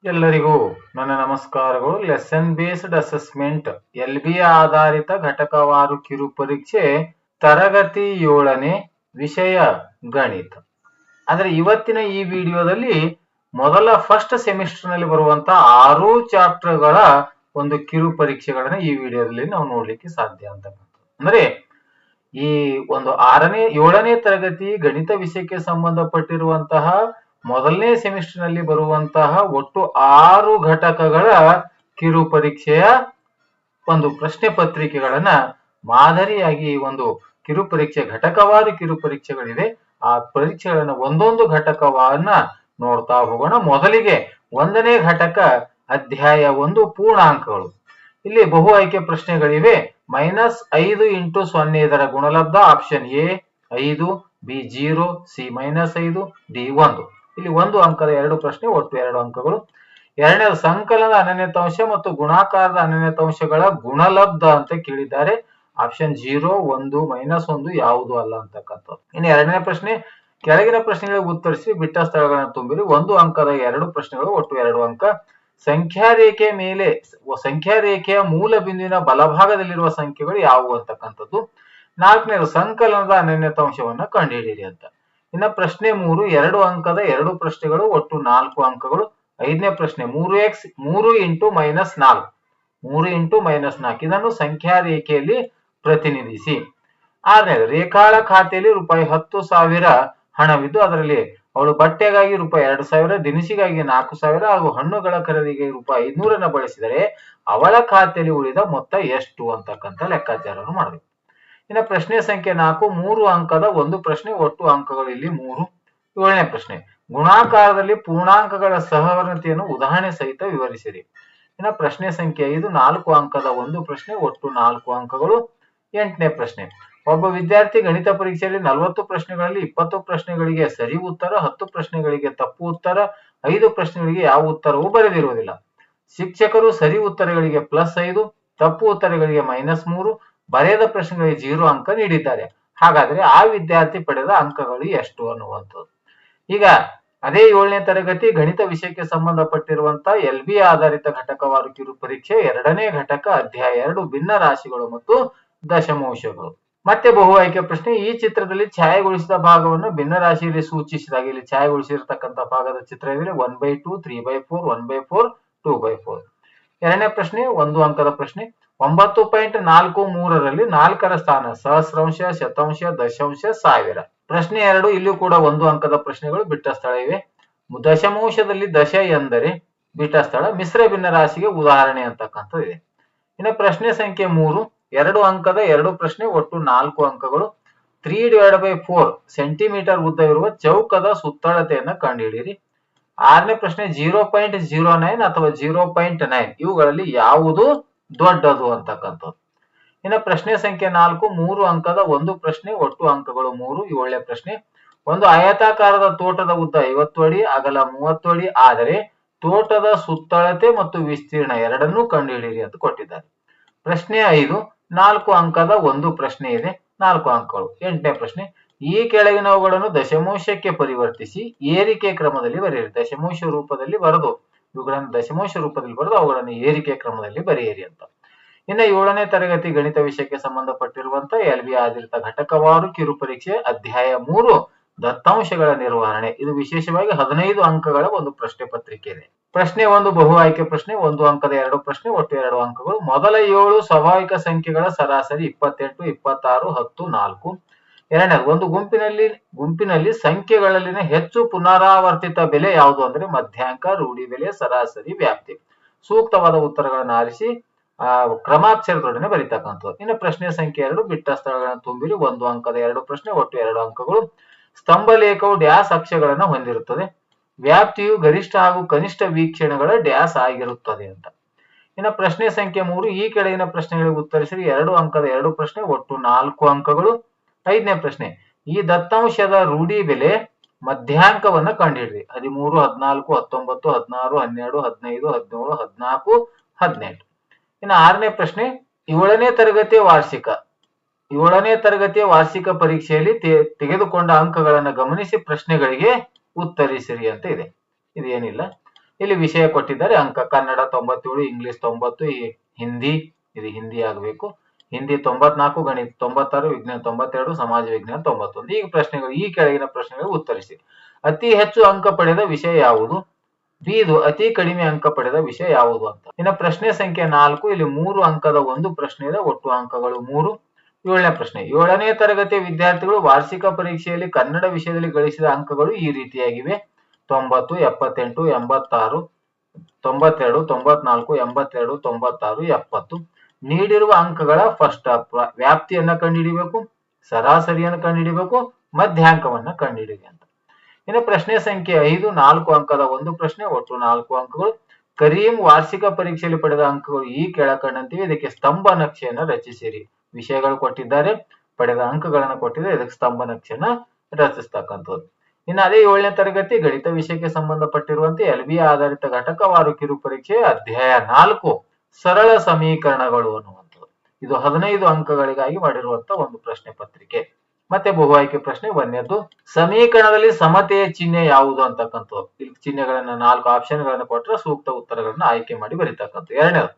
ಎಲ್ಲರಿಗೂ ನನ್ನ ನಮಸ್ಕಾರಗಳು. ಲೆಸನ್ ಬೇಸ್ಡ್ ಅಸೆಸ್ಮೆಂಟ್ LB ಆಧಾರಿತ ಘಟಕವಾರು ಕಿರು ಪರೀಕ್ಷೆ ತರಗತಿ 7ನೇ ವಿಷಯ ಗಣಿತ. ಆದರೆ ಇವತ್ತಿನ ಈ ವಿಡಿಯೋದಲ್ಲಿ ಮೊದಲ ಫಸ್ಟ್ ಸೆಮಿಸ್ಟರ್ ನಲ್ಲಿ ಬರುವಂತಹ 6 ಚಾಪ್ಟರ್ಗಳ ಒಂದು ಕಿರು ಪರೀಕ್ಷೆಗಳನ್ನ ಈ ವಿಡಿಯೋದಲ್ಲಿ ನಾವು ನೋಡ್ಲಿಕ್ಕೆ ಸಾಧ್ಯ ಅಂತ. ಅಂದ್ರೆ ಈ ಒಂದು 7ನೇ ತರಗತಿ ಗಣಿತ ವಿಷಯಕ್ಕೆ ಸಂಬಂಧಪಟ್ಟಿರುವಂತಹ ಮೊದಲನೇ ಸೆಮಿಸ್ಟರ್ ನಲ್ಲಿ ಬರುವಂತಹ ಒಟ್ಟು 6 ಘಟಕಗಳ ಕಿರು ಪರೀಕ್ಷೆಯ ಒಂದು ಪ್ರಶ್ನೆ ಪತ್ರಿಕೆಗಳನ್ನ ಮಾದರಿಯಾಗಿ ಒಂದು ಕಿರು ಪರೀಕ್ಷೆ ಘಟಕವಾರು ಕಿರು ಪರೀಕ್ಷೆಗಳಿವೆ. ಆ ಪರೀಕ್ಷೆಗಳನ್ನ ಒಂದೊಂದು ಘಟಕವನ್ನ ನೋಡ್ತಾ ಹೋಗೋಣ. ಮೊದಲಿಗೆ 1ನೇ ಘಟಕ ಅಧ್ಯಾಯ 1 ಪೂರ್ಣಾಂಕಗಳು. ಇಲ್ಲಿ ಬಹು ಆಯ್ಕೆ ಪ್ರಶ್ನೆಗಳಿವೆ. -5 × 0 ಇದರ ಗುಣಲಬ್ಧ. Option A 5, B 0, C -5, D 1. ಇಲ್ಲಿ 1 ಅಂಕದ 2 ಪ್ರಶ್ನೆ, ಒಟ್ಟು 2 ಅಂಕಗಳು. ಎರಡನೇದು ಸಂಕಲನದ ಅನನ್ಯತಾಂಶ ಮತ್ತು ಗುಣಾಕಾರದ ಅನನ್ಯತಾಂಶಗಳ ಗುಣಲಬ್ಧ ಅಂತ ಕೇಳಿದ್ದಾರೆ. ಆಪ್ಷನ್ 0, 1, -1 ಯಾವುದು ಅಲ್ಲ ಅಂತಕ್ಕಂಥದ್ದು. ಇನ್ನು ಎರಡನೇ ಪ್ರಶ್ನೆ, ಕೆಳಗಿನ ಪ್ರಶ್ನೆಗಳಿಗೆ ಉತ್ತರಿಸಿ ಬಿಟ್ಟ ಸ್ಥಳಗಳನ್ನು ತುಂಬಿರಿ. 1 ಅಂಕದ 2 ಪ್ರಶ್ನೆಗಳು, ಒಟ್ಟು 2 ಅಂಕ. ಸಂಖ್ಯಾ ರೇಖೆಯ ಮೂಲ ಬಿಂದುವಿನ ಬಲಭಾಗದಲ್ಲಿರುವ ಸಂಖ್ಯೆಗಳು ಯಾವುವು ಅಂತಕ್ಕಂಥದ್ದು. 4ನೇದು ಸಂಕಲನದ ಅನನ್ಯತಾಂಶವನ್ನ ಕಂಡುಹಿಡಿಯಿರಿ ಅಂತ. ಇನ್ನ ಪ್ರಶ್ನೆ 3, 2 ಅಂಕದ 2 ಪ್ರಶ್ನೆಗಳು, ಒಟ್ಟು 4 ಅಂಕಗಳು. 5ನೇ ಪ್ರಶ್ನೆ, 3 × -4 ಇದನ್ನು ಸಂಖ್ಯಾ ರೇಖೆಯಲ್ಲಿ ಪ್ರತಿನಿಧಿಸಿ. 6ನೇದು, ರೇಖಾಳ ಖಾತೆಯಲ್ಲಿ ₹10,000 ಹಣವಿದ್ದು ಅದರಲ್ಲಿ ಅವಳು ಬಟ್ಟೆಗಾಗಿ ₹2,000, ದಿನಸಿಗಾಗಿ ₹4,000 ಹಾಗೂ ಹಣ್ಣುಗಳ ಖರೀದಿಗೆ ₹500 ಬಳಸಿದರೆ ಅವಳ ಖಾತೆಯಲ್ಲಿ ಉಳಿದ ಮೊತ್ತ ಎಷ್ಟು ಅಂತಕ್ಕಂಥ ಲೆಕ್ಕಾಚಾರವನ್ನು ಮಾಡಬೇಕು. ಇನ್ನು ಪ್ರಶ್ನೆ ಸಂಖ್ಯೆ 4, 3 ಅಂಕದ 1 ಪ್ರಶ್ನೆ, ಒಟ್ಟು ಅಂಕಗಳು ಇಲ್ಲಿ 3. 7ನೇ ಪ್ರಶ್ನೆ, ಗುಣಾಕಾರದಲ್ಲಿ ಪೂರ್ಣಾಂಕಗಳ ಸಹವರ್ಣತೆಯನ್ನು ಉದಾಹರಣೆ ಸಹಿತ ವಿವರಿಸಿರಿ. ಇನ್ನು ಪ್ರಶ್ನೆ ಸಂಖ್ಯೆ 5, 4 ಅಂಕದ 1 ಪ್ರಶ್ನೆ, ಒಟ್ಟು 4 ಅಂಕಗಳು. 8ನೇ ಪ್ರಶ್ನೆ, ಒಬ್ಬ ವಿದ್ಯಾರ್ಥಿ ಗಣಿತ ಪರೀಕ್ಷೆಯಲ್ಲಿ 40 ಪ್ರಶ್ನೆಗಳಲ್ಲಿ 20 ಪ್ರಶ್ನೆಗಳಿಗೆ ಸರಿ ಉತ್ತರ, 10 ಪ್ರಶ್ನೆಗಳಿಗೆ ತಪ್ಪು ಉತ್ತರ, 5 ಪ್ರಶ್ನೆಗಳಿಗೆ ಯಾವ ಉತ್ತರವೂ ಬರೆದಿರುವುದಿಲ್ಲ. ಶಿಕ್ಷಕರು ಸರಿ ಉತ್ತರಗಳಿಗೆ +5, ತಪ್ಪು ಉತ್ತರಗಳಿಗೆ -3, ಬರೆಯದ ಪ್ರಶ್ನೆಗಳಿಗೆ 0 ಅಂಕ ನೀಡಿದ್ದಾರೆ. ಹಾಗಾದ್ರೆ ಆ ವಿದ್ಯಾರ್ಥಿ ಪಡೆದ ಅಂಕಗಳು ಎಷ್ಟು ಅನ್ನುವಂಥದ್ದು. ಈಗ ಅದೇ 7ನೇ ತರಗತಿ ಗಣಿತ ವಿಷಯಕ್ಕೆ ಸಂಬಂಧಪಟ್ಟಿರುವಂತಹ LB ಆಧಾರಿತ ಘಟಕವಾರು ಕಿರು ಪರೀಕ್ಷೆ 2ನೇ ಘಟಕ ಅಧ್ಯಾಯ 2 ಭಿನ್ನ ರಾಶಿಗಳು ಮತ್ತು ದಶಮಾಂಶಗಳು. ಮತ್ತೆ ಬಹು ಆಯ್ಕೆ ಪ್ರಶ್ನೆ, ಈ ಚಿತ್ರದಲ್ಲಿ ಛಾಯೆಗೊಳಿಸಿದ ಭಾಗವನ್ನು ಭಿನ್ನ ರಾಶಿಯಲ್ಲಿ ಸೂಚಿಸಿದಾಗ ಇಲ್ಲಿ ಛಾಯೆಗೊಳಿಸಿರತಕ್ಕಂಥ ಭಾಗದ ಚಿತ್ರ ಇದೆ. 1/2, 3/4, 1/4, 2/4. 2ನೇ ಪ್ರಶ್ನೆ 1 ಅಂಕದ ಪ್ರಶ್ನೆ, 9.43ರಲ್ಲಿ 4ರ ಸ್ಥಾನ ಸಹಸ್ರಾಂಶ, ಶತಾಂಶ, ದಶಾಂಶ, ಸಾವಿರ. ಪ್ರಶ್ನೆ 2, ಇಲ್ಲೂ ಕೂಡ 1 ಅಂಕದ ಪ್ರಶ್ನೆಗಳು, ಬಿಟ್ಟ ಸ್ಥಳ ಇವೆ. ದಶಮಾಂಶದಲ್ಲಿ ದಶ ಎಂದರೆ ಬಿಟ್ಟ ಸ್ಥಳ, ಮಿಶ್ರ ಭಿನ್ನ ರಾಶಿಗೆ ಉದಾಹರಣೆ ಅಂತಕ್ಕಂಥದ್ದು ಇದೆ. ಇನ್ನು ಪ್ರಶ್ನೆ ಸಂಖ್ಯೆ 3, 2 ಅಂಕದ 2 ಪ್ರಶ್ನೆ, ಒಟ್ಟು 4 ಅಂಕಗಳು. 3/4 ಸೆಂಟಿಮೀಟರ್ ಉದ್ದ ಇರುವ ಚೌಕದ ಸುತ್ತಳತೆಯನ್ನ ಕಂಡುಹಿಡಿಯಿರಿ. 6ನೇ ಪ್ರಶ್ನೆ, 0.09 ಅಥವಾ 0.9 ಇವುಗಳಲ್ಲಿ ಯಾವುದು ದೊಡ್ಡದು ಅಂತಕ್ಕಂಥದ್ದು. ಇನ್ನು ಪ್ರಶ್ನೆ ಸಂಖ್ಯೆ 4, 3 ಅಂಕದ 1 ಪ್ರಶ್ನೆ, ಒಟ್ಟು ಅಂಕಗಳು 3. 7ನೇ ಪ್ರಶ್ನೆ, ಒಂದು ಆಯತಾಕಾರದ ತೋಟದ ಉದ್ದ 50 ಅಡಿ, ಅಗಲ 30 ಅಡಿ ಆದರೆ ತೋಟದ ಸುತ್ತಳತೆ ಮತ್ತು ವಿಸ್ತೀರ್ಣ ಎರಡನ್ನೂ ಕಂಡುಹಿಡಿಯಿರಿ ಅಂತ ಕೊಟ್ಟಿದ್ದಾರೆ. ಪ್ರಶ್ನೆ 5, 4 ಅಂಕದ 1 ಪ್ರಶ್ನೆ ಇದೆ, 4 ಅಂಕಗಳು. 8ನೇ ಪ್ರಶ್ನೆ, ಈ ಕೆಳಗಿನವುಗಳನ್ನು ದಶಮಾಂಶಕ್ಕೆ ಪರಿವರ್ತಿಸಿ ಏರಿಕೆ ಕ್ರಮದಲ್ಲಿ ಬರೆಯಿರಿ. ದಶಮಾಂಶ ರೂಪದಲ್ಲಿ ಬರೆದು ಇವುಗಳನ್ನು ದಶಮಾಂಶ ರೂಪದಲ್ಲಿ ಬರೆದು ಅವುಗಳನ್ನು ಏರಿಕೆ ಕ್ರಮದಲ್ಲಿ ಬರೆಯಿರಿ ಅಂತ. ಇನ್ನು 7ನೇ ತರಗತಿ ಗಣಿತ ವಿಷಯಕ್ಕೆ ಸಂಬಂಧಪಟ್ಟಿರುವಂತಹ LB ಆಧಾರಿತ ಘಟಕವಾರು ಕಿರು ಪರೀಕ್ಷೆ ಅಧ್ಯಾಯ 3 ದತ್ತಾಂಶಗಳ ನಿರ್ವಹಣೆ. ಇದು ವಿಶೇಷವಾಗಿ 15 ಅಂಕಗಳ ಒಂದು ಪ್ರಶ್ನೆ ಪತ್ರಿಕೆ ಇದೆ. ಪ್ರಶ್ನೆ 1 ಬಹು ಆಯ್ಕೆ ಪ್ರಶ್ನೆ, 1 ಅಂಕದ 2 ಪ್ರಶ್ನೆ, ಒಟ್ಟು 2 ಅಂಕಗಳು. ಮೊದಲ 7 ಸ್ವಾಭಾವಿಕ ಸಂಖ್ಯೆಗಳ ಸರಾಸರಿ 28, 26, 10, 4. ಎರಡನೇದು, ಒಂದು ಗುಂಪಿನಲ್ಲಿ ಸಂಖ್ಯೆಗಳಲ್ಲಿನ ಹೆಚ್ಚು ಪುನರಾವರ್ತಿತ ಬೆಲೆ ಯಾವುದು ಅಂದ್ರೆ ಮಧ್ಯಾಂಕ, ರೂಢಿ ಬೆಲೆ, ಸರಾಸರಿ, ವ್ಯಾಪ್ತಿ. ಸೂಕ್ತವಾದ ಉತ್ತರಗಳನ್ನು ಆರಿಸಿ ಕ್ರಮಾಕ್ಷರದೊಡನೆ ಬರೀತಕ್ಕಂಥದ್ದು. ಇನ್ನು ಪ್ರಶ್ನೆ ಸಂಖ್ಯೆ 2, ಬಿಟ್ಟ ಸ್ಥಳಗಳನ್ನು ತುಂಬಿರಿ. 1 ಅಂಕದ 2 ಪ್ರಶ್ನೆ, ಒಟ್ಟು 2 ಅಂಕಗಳು. ಸ್ತಂಭ ಲೇಖವು ಡ್ಯಾಸ್ ಅಕ್ಷಗಳನ್ನು ಹೊಂದಿರುತ್ತದೆ. ವ್ಯಾಪ್ತಿಯು ಗರಿಷ್ಠ ಹಾಗೂ ಕನಿಷ್ಠ ವೀಕ್ಷಣೆಗಳ ಡ್ಯಾಸ್ ಆಗಿರುತ್ತದೆ ಅಂತ. ಇನ್ನು ಪ್ರಶ್ನೆ ಸಂಖ್ಯೆ 3, ಈ ಕೆಳಗಿನ ಪ್ರಶ್ನೆಗಳಿಗೆ ಉತ್ತರಿಸಿರಿ. 2 ಅಂಕದ 2 ಪ್ರಶ್ನೆ, ಒಟ್ಟು 4 ಅಂಕಗಳು. 5ನೇ ಪ್ರಶ್ನೆ, ಈ ದತ್ತಾಂಶದ ರೂಢಿ ಬೆಲೆ ಮಧ್ಯಾಂಕವನ್ನ ಕಂಡುಹಿಡಿಯಿರಿ. 13, 14, 19, 16, 12, 15, 17, 14, 18. ಇನ್ನು 6ನೇ ಪ್ರಶ್ನೆ, 7ನೇ ತರಗತಿಯ ವಾರ್ಷಿಕ ಪರೀಕ್ಷೆಯಲ್ಲಿ ತೆಗೆದುಕೊಂಡ ಅಂಕಗಳನ್ನು ಗಮನಿಸಿ ಪ್ರಶ್ನೆಗಳಿಗೆ ಉತ್ತರಿಸಿರಿ ಅಂತ ಇದೆ. ಇದೇನಿಲ್ಲ. ಇಲ್ಲಿ ವಿಷಯ ಕೊಟ್ಟಿದ್ದಾರೆ ಅಂಕ ಕನ್ನಡ 97, ಇಂಗ್ಲಿಷ್ 90, ಹಿಂದಿ ಇದು ಹಿಂದಿ ಆಗಬೇಕು, ಹಿಂದಿ 94, ಗಣಿತ 96, ವಿಜ್ಞಾನ 92, ಸಮಾಜ ವಿಜ್ಞಾನ 91. ಈಗ ಪ್ರಶ್ನೆಗಳು ಈ ಕೆಳಗಿನ ಪ್ರಶ್ನೆಗಳು ಉತ್ತರಿಸಿ. ಅತಿ ಹೆಚ್ಚು ಅಂಕ ಪಡೆದ ವಿಷಯ ಯಾವುದು? ಬಿದು ಅತಿ ಕಡಿಮೆ ಅಂಕ ಪಡೆದ ವಿಷಯ ಯಾವುದು ಅಂತ. ಇನ್ನು ಪ್ರಶ್ನೆ ಸಂಖ್ಯೆ 4, ಇಲ್ಲಿ 3 ಅಂಕದ ಒಂದು ಪ್ರಶ್ನೆ ಇದೆ, ಒಟ್ಟು ಅಂಕಗಳು 3. 7ನೇ ಪ್ರಶ್ನೆ, 7ನೇ ತರಗತಿಯ ವಿದ್ಯಾರ್ಥಿಗಳು ವಾರ್ಷಿಕ ಪರೀಕ್ಷೆಯಲ್ಲಿ ಕನ್ನಡ ವಿಷಯದಲ್ಲಿ ಗಳಿಸಿದ ಅಂಕಗಳು ಈ ರೀತಿಯಾಗಿವೆ: 90, 78, 86, 92, 94, 82, 96, 70. ನೀಡಿರುವ ಅಂಕಗಳ ಫಸ್ಟ್ ವ್ಯಾಪ್ತಿಯನ್ನ ಕಂಡುಹಿಡಿಬೇಕು, ಸರಾಸರಿಯನ್ನು ಕಂಡುಹಿಡಿಬೇಕು, ಮಧ್ಯಾಂಕವನ್ನ ಕಂಡುಹಿಡಿಬೇಕು ಅಂತ. ಇನ್ನು ಪ್ರಶ್ನೆ ಸಂಖ್ಯೆ 5, 4 ಅಂಕದ ಒಂದು ಪ್ರಶ್ನೆ, ಒಟ್ಟು 4 ಅಂಕಗಳು. ಕರೀಂ ವಾರ್ಷಿಕ ಪರೀಕ್ಷೆಯಲ್ಲಿ ಪಡೆದ ಅಂಕಗಳು ಈ ಕೆಳಕಂಡಂತಿವೆ, ಇದಕ್ಕೆ ಸ್ತಂಭ ನಕ್ಷೆಯನ್ನು ರಚಿಸಿರಿ. ವಿಷಯಗಳು ಕೊಟ್ಟಿದ್ದಾರೆ, ಪಡೆದ ಅಂಕಗಳನ್ನು ಕೊಟ್ಟಿದ್ದಾರೆ, ಇದಕ್ಕೆ ಸ್ತಂಭ ನಕ್ಷೆಯನ್ನ ರಚಿಸ್ತಕ್ಕಂಥದ್ದು. ಇನ್ನು ಅದೇ 7ನೇ ತರಗತಿ ಗಣಿತ ವಿಷಯಕ್ಕೆ ಸಂಬಂಧಪಟ್ಟಿರುವಂತೆ LB ಆಧಾರಿತ ಘಟಕವಾರು ಕಿರು ಪರೀಕ್ಷೆ ಅಧ್ಯಾಯ 4 ಸರಳ ಸಮೀಕರಣಗಳು ಅನ್ನುವಂಥದ್ದು. ಇದು 15 ಅಂಕಗಳಿಗಾಗಿ ಮಾಡಿರುವಂತಹ ಒಂದು ಪ್ರಶ್ನೆ ಪತ್ರಿಕೆ. ಮತ್ತೆ ಬಹು ಆಯ್ಕೆ ಪ್ರಶ್ನೆ 1ನೇದು, ಸಮೀಕರಣದಲ್ಲಿ ಸಮತೆಯ ಚಿಹ್ನೆ ಯಾವುದು ಅಂತಕ್ಕಂಥದ್ದು. ಇಲ್ಲಿ ಚಿಹ್ನೆಗಳನ್ನ 4 ಆಪ್ಷನ್ಗಳನ್ನು ಕೊಟ್ಟರೆ ಸೂಕ್ತ ಉತ್ತರಗಳನ್ನ ಆಯ್ಕೆ ಮಾಡಿ ಬರೀತಕ್ಕಂಥದ್ದು. 2ನೇದು,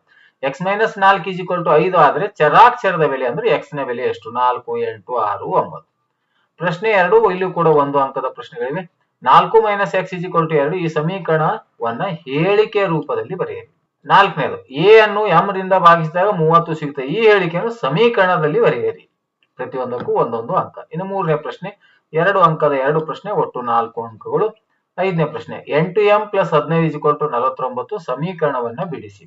x-4 = 5 ಆದ್ರೆ ಚರಾಕ್ಷರದ ಬೆಲೆ ಅಂದ್ರೆ x ನ ಬೆಲೆ ಎಷ್ಟು? 4, 8, 6, 9. ಪ್ರಶ್ನೆ 2, ಇಲ್ಲಿ ಕೂಡ 1 ಅಂಕದ ಪ್ರಶ್ನೆಗಳಿವೆ. 4 - x = 2 ಈ ಸಮೀಕರಣವನ್ನ ಹೇಳಿಕೆ ರೂಪದಲ್ಲಿ ಬರೆಯಿರಿ. 4ನೇದು, a ಅನ್ನು m ರಿಂದ ಭಾಗಿಸಿದಾಗ 30 ಸಿಗುತ್ತೆ. ಈ ಹೇಳಿಕೆಯನ್ನು ಸಮೀಕರಣದಲ್ಲಿ ಬರೆಯಿರಿ. ಪ್ರತಿಯೊಂದಕ್ಕೂ ಒಂದೊಂದು ಅಂಕ. ಇನ್ನು 3ನೇ ಪ್ರಶ್ನೆ, 2 ಅಂಕದ 2 ಪ್ರಶ್ನೆ, ಒಟ್ಟು 4 ಅಂಕಗಳು. 5ನೇ ಪ್ರಶ್ನೆ, 8m + 15 = 49 ಸಮೀಕರಣವನ್ನ ಬಿಡಿಸಿ.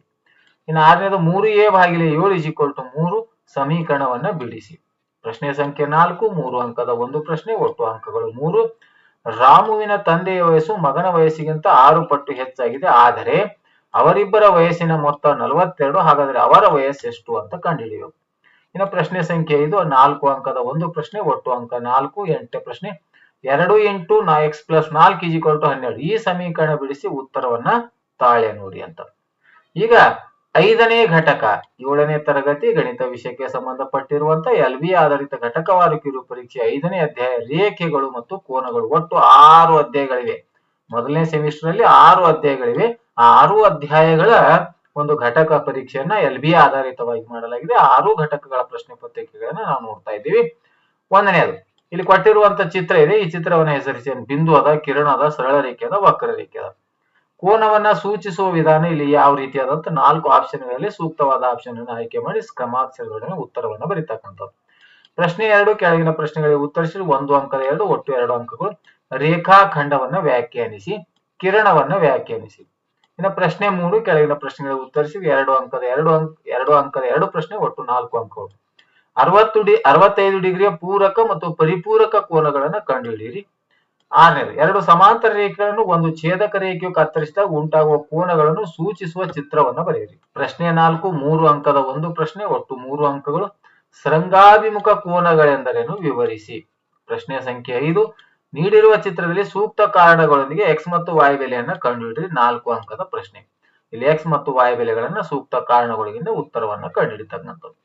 ಇನ್ನು 6ನೇದು, 3a/7 = 3 ಸಮೀಕರಣವನ್ನ ಬಿಡಿಸಿ. ಪ್ರಶ್ನೆ ಸಂಖ್ಯೆ 4, 3 ಅಂಕದ ಒಂದು ಪ್ರಶ್ನೆ, ಒಟ್ಟು ಅಂಕಗಳು 3. ರಾಮುವಿನ ತಂದೆಯ ವಯಸ್ಸು ಮಗನ ವಯಸ್ಸಿಗಿಂತ 6 ಪಟ್ಟು ಹೆಚ್ಚಾಗಿದೆ, ಆದರೆ ಅವರಿಬ್ಬರ ವಯಸ್ಸಿನ ಮೊತ್ತ 42. ಹಾಗಾದ್ರೆ ಅವರ ವಯಸ್ಸೆಷ್ಟು ಅಂತ ಕಂಡುಹಿಡಿಯಬೇಕು. ಇನ್ನು ಪ್ರಶ್ನೆ ಸಂಖ್ಯೆ 5, 4 ಅಂಕದ ಒಂದು ಪ್ರಶ್ನೆ, ಒಟ್ಟು ಅಂಕ 4. 8ನೇ ಪ್ರಶ್ನೆ, 2 × x + 4 = 12 ಈ ಸಮೀಕರಣ ಬಿಡಿಸಿ ಉತ್ತರವನ್ನ ತಾಳೆ ನೋಡಿ ಅಂತ. ಈಗ 5ನೇ ಘಟಕ 7ನೇ ತರಗತಿ ಗಣಿತ ವಿಷಯಕ್ಕೆ ಸಂಬಂಧಪಟ್ಟಿರುವಂತ LB ಆಧಾರಿತ ಘಟಕವಾರು ಕಿರು ಪರೀಕ್ಷೆ 5ನೇ ಅಧ್ಯಾಯ ರೇಖೆಗಳು ಮತ್ತು ಕೋನಗಳು. ಒಟ್ಟು 6 ಅಧ್ಯಾಯಗಳಿವೆ. ಮೊದಲನೇ ಸೆಮಿಸ್ಟರ್ ಅಲ್ಲಿ 6 ಅಧ್ಯಾಯಗಳಿವೆ. ಆ 6 ಅಧ್ಯಾಯಗಳ ಒಂದು ಘಟಕ ಪರೀಕ್ಷೆಯನ್ನ LB ಆಧಾರಿತವಾಗಿ ಮಾಡಲಾಗಿದೆ. 6 ಘಟಕಗಳ ಪ್ರಶ್ನೆ ಪತ್ರಿಕೆಗಳನ್ನ ನಾವು ನೋಡ್ತಾ ಇದ್ದೀವಿ. 1ನೇದು, ಇಲ್ಲಿ ಕೊಟ್ಟಿರುವಂತ ಚಿತ್ರ ಇದೆ, ಈ ಚಿತ್ರವನ್ನ ಹೆಸರಿಸಿ. ಬಿಂದು ಅದ, ಕಿರಣ ಅದ, ಸರಳ ರೇಖೆ ಅದ, ವಕ್ರ ರೇಖೆ ಅದ. ಕೋನವನ್ನ ಸೂಚಿಸುವ ವಿಧಾನ ಇಲ್ಲಿ ಯಾವ ರೀತಿಯಾದಂತ 4 ಆಪ್ಷನ್ಗಳಲ್ಲಿ ಸೂಕ್ತವಾದ ಆಪ್ಷನ್ ಅನ್ನು ಆಯ್ಕೆ ಮಾಡಿ ಕ್ರಮಾಕ್ಷರದೊಡನೆ ಉತ್ತರವನ್ನ ಬರೀತಕ್ಕಂಥದ್ದು. ಪ್ರಶ್ನೆ 2 ಕೆಳಗಿನ ಪ್ರಶ್ನೆಗಳಿಗೆ ಉತ್ತರಿಸಿ 1 ಅಂಕದ 2, ಒಟ್ಟು 2 ಅಂಕಗಳು. ರೇಖಾಖಂಡವನ್ನ ವ್ಯಾಖ್ಯಾನಿಸಿ, ಕಿರಣವನ್ನ ವ್ಯಾಖ್ಯಾನಿಸಿ. ಇನ್ನು ಪ್ರಶ್ನೆ 3 ಕೆಳಗಿನ ಪ್ರಶ್ನೆಗಳಿಗೆ ಉತ್ತರಿಸಿ 2 ಅಂಕದ 2 ಪ್ರಶ್ನೆ, ಒಟ್ಟು 4 ಅಂಕಗಳು. 65 ಡಿಗ್ರಿಯ ಪೂರಕ ಮತ್ತು ಪರಿಪೂರಕ ಕೋನಗಳನ್ನ ಕಂಡುಹಿಡಿಯಿರಿ. 6ನೇದು, 2 ಸಮಾಂತರ ರೇಖೆಗಳನ್ನು ಒಂದು ಛೇದಕ ರೇಖೆಯು ಕತ್ತರಿಸಿದಾಗ ಉಂಟಾಗುವ ಕೋನಗಳನ್ನು ಸೂಚಿಸುವ ಚಿತ್ರವನ್ನ ಬರೆಯಿರಿ. ಪ್ರಶ್ನೆ 4, 3 ಅಂಕದ ಒಂದು ಪ್ರಶ್ನೆ, ಒಟ್ಟು 3 ಅಂಕಗಳು. ಶೃಂಗಾಭಿಮುಖ ಕೋನಗಳೆಂದರೇನು ವಿವರಿಸಿ. ಪ್ರಶ್ನೆ ಸಂಖ್ಯೆ 5, ನೀಡಿರುವ ಚಿತ್ರದಲ್ಲಿ ಸೂಕ್ತ ಕಾರಣಗಳೊಂದಿಗೆ x ಮತ್ತು y ಬೆಲೆಯನ್ನ ಕಂಡುಹಿಡಿಯಿರಿ. 4 ಅಂಕದ ಪ್ರಶ್ನೆ. ಇಲ್ಲಿ x ಮತ್ತು y ಬೆಲೆಗಳನ್ನ ಸೂಕ್ತ ಕಾರಣಗಳಿಂದ ಉತ್ತರವನ್ನ ಕಂಡುಹಿಡಿತಕ್ಕಂಥದ್ದು.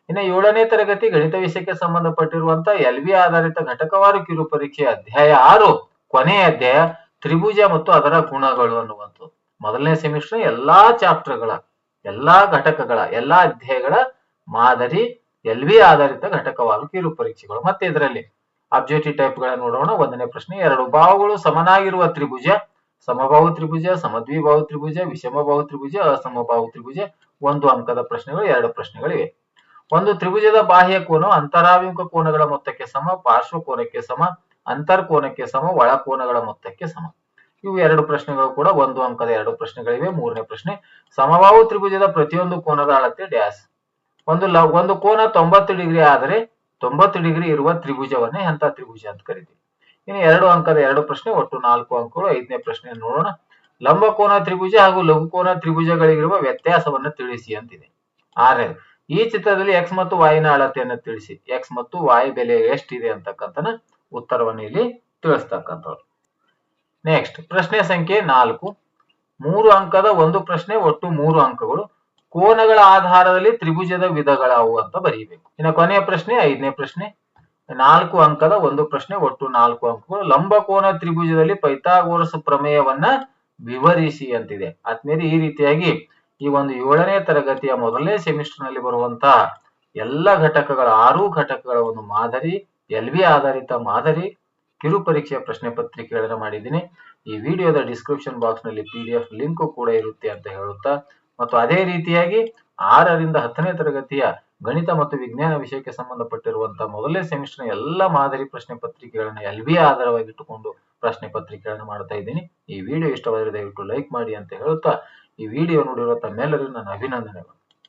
ಇನ್ನು 7ನೇ ತರಗತಿ ಗಣಿತ ವಿಷಯಕ್ಕೆ ಸಂಬಂಧಪಟ್ಟಿರುವಂತ LB ಆಧಾರಿತ ಘಟಕವಾರು ಕಿರು ಪರೀಕ್ಷೆ ಅಧ್ಯಾಯ 6 ಕೊನೆಯ ಅಧ್ಯಾಯ ತ್ರಿಭುಜ ಮತ್ತು ಅದರ ಗುಣಗಳು ಅನ್ನುವಂಥದ್ದು. ಮೊದಲನೇ ಸೆಮಿಸ್ಟರ್ ಎಲ್ಲಾ ಚಾಪ್ಟರ್ಗಳ, ಎಲ್ಲಾ ಘಟಕಗಳ, ಎಲ್ಲಾ ಅಧ್ಯಾಯಗಳ ಮಾದರಿ LB ಆಧಾರಿತ ಘಟಕವಾರು ಕಿರು ಪರೀಕ್ಷೆಗಳು. ಮತ್ತೆ ಇದರಲ್ಲಿ ಅಬ್ಜೆಕ್ಟಿವ್ ಟೈಪ್ ಗಳ ನೋಡೋಣ. 1ನೇ ಪ್ರಶ್ನೆ, 2 ಬಾಹುಗಳು ಸಮನಾಗಿರುವ ತ್ರಿಭುಜ, ಸಮಬಾಹು ತ್ರಿಭುಜ, ಸಮದ್ವಿಬಾಹು ತ್ರಿಭುಜ, ವಿಷಮಬಾಹು ತ್ರಿಭುಜ, ಅಸಮಬಾಹು ತ್ರಿಭುಜ. 1 ಅಂಕದ ಪ್ರಶ್ನೆಗಳು, 2 ಪ್ರಶ್ನೆಗಳಿವೆ. ಒಂದು ತ್ರಿಭುಜದ ಬಾಹ್ಯ ಕೋನವು ಅಂತರಾಭಿಮುಖ ಕೋನಗಳ ಮೊತ್ತಕ್ಕೆ ಸಮ, ಪಾರ್ಶ್ವ ಕೋನಕ್ಕೆ ಸಮ, ಅಂತರ್ ಕೋನಕ್ಕೆ ಸಮ, ಒಳ ಕೋನಗಳ ಮೊತ್ತಕ್ಕೆ ಸಮ. ಇವು 2 ಪ್ರಶ್ನೆಗಳು ಕೂಡ 1 ಅಂಕದ 2 ಪ್ರಶ್ನೆಗಳಿವೆ. 3ನೇ ಪ್ರಶ್ನೆ, ಸಮಬಾಹು ತ್ರಿಭುಜದ ಪ್ರತಿಯೊಂದು ಕೋನದ ಅಳತೆ ಡ್ಯಾಶ್. ಒಂದು ಕೋನ 90 ಡಿಗ್ರಿ ಆದರೆ 90 ಡಿಗ್ರಿ ಇರುವ ತ್ರಿಭುಜವನ್ನೇ ಎಂಥ ತ್ರಿಭುಜ ಅಂತ ಕರಿತೀವಿ. ಇನ್ನು 2 ಅಂಕದ 2 ಪ್ರಶ್ನೆ, ಒಟ್ಟು 4 ಅಂಕಗಳು. 5ನೇ ಪ್ರಶ್ನೆ ನೋಡೋಣ. ಲಂಬಕೋನ ತ್ರಿಭುಜ ಹಾಗೂ ಲಘುಕೋನ ತ್ರಿಭುಜಗಳಿಗಿರುವ ವ್ಯತ್ಯಾಸವನ್ನು ತಿಳಿಸಿ ಅಂತಿದೆ. 6ನೇದು, ಈ ಚಿತ್ರದಲ್ಲಿ x ಮತ್ತು y ನ ಅಳತೆಯನ್ನು ತಿಳಿಸಿ. x ಮತ್ತು y ಬೆಲೆ ಎಷ್ಟಿದೆ ಅಂತಕ್ಕಂಥನ ಉತ್ತರವನ್ನು ಇಲ್ಲಿ ತಿಳಿಸ್ತಕ್ಕಂಥವ್ರು. ನೆಕ್ಸ್ಟ್ ಪ್ರಶ್ನೆ ಸಂಖ್ಯೆ 4, 3 ಅಂಕದ ಒಂದು ಪ್ರಶ್ನೆ, ಒಟ್ಟು 3 ಅಂಕಗಳು. ಕೋನಗಳ ಆಧಾರದಲ್ಲಿ ತ್ರಿಭುಜದ ವಿಧಗಳಾವು ಅಂತ ಬರೀಬೇಕು. ಇನ್ನು ಕೊನೆಯ ಪ್ರಶ್ನೆ 5ನೇ ಪ್ರಶ್ನೆ, 4 ಅಂಕದ ಒಂದು ಪ್ರಶ್ನೆ, ಒಟ್ಟು 4 ಅಂಕಗಳು. ಲಂಬಕೋನ ತ್ರಿಭುಜದಲ್ಲಿ ಪೈಥಾಗೋರಸ್ ಪ್ರಮೇಯವನ್ನ ವಿವರಿಸಿ ಅಂತಿದೆ. ಆದ್ಮೇಲೆ ಈ ರೀತಿಯಾಗಿ ಈ ಒಂದು 7ನೇ ತರಗತಿಯ ಮೊದಲನೇ ಸೆಮಿಸ್ಟರ್ ನಲ್ಲಿ ಬರುವಂತಹ ಎಲ್ಲ ಘಟಕಗಳ 6 ಘಟಕಗಳ ಒಂದು ಮಾದರಿ, LV ಆಧಾರಿತ ಮಾದರಿ ಕಿರು ಪರೀಕ್ಷೆಯ ಪ್ರಶ್ನೆ ಪತ್ರಿಕೆಗಳನ್ನ ಮಾಡಿದ್ದೀನಿ. ಈ ವಿಡಿಯೋದ ಡಿಸ್ಕ್ರಿಪ್ಷನ್ ಬಾಕ್ಸ್ ನಲ್ಲಿ PDF ಲಿಂಕ್ ಕೂಡ ಇರುತ್ತೆ ಅಂತ ಹೇಳುತ್ತಾ, ಮತ್ತು ಅದೇ ರೀತಿಯಾಗಿ 6ರಿಂದ 10ನೇ ತರಗತಿಯ ಗಣಿತ ಮತ್ತು ವಿಜ್ಞಾನ ವಿಷಯಕ್ಕೆ ಸಂಬಂಧಪಟ್ಟಿರುವಂತಹ ಮೊದಲನೇ ಸೆಮಿಸ್ಟರ್ ಎಲ್ಲ ಮಾದರಿ ಪ್ರಶ್ನೆ ಪತ್ರಿಕೆಗಳನ್ನ LV ಆಧಾರವಾಗಿಟ್ಟುಕೊಂಡು ಪ್ರಶ್ನೆ ಪತ್ರಿಕೆಗಳನ್ನ ಮಾಡ್ತಾ ಇದ್ದೀನಿ. ಈ ವಿಡಿಯೋ ಇಷ್ಟವಾದರೆ ದಯವಿಟ್ಟು ಲೈಕ್ ಮಾಡಿ ಅಂತ ಹೇಳುತ್ತಾ, ಈ ವಿಡಿಯೋ ನೋಡಿರುವ ತಮ್ಮೆಲ್ಲರಿಗೂ ನನ್ನ ಅಭಿನಂದನೆಗಳು.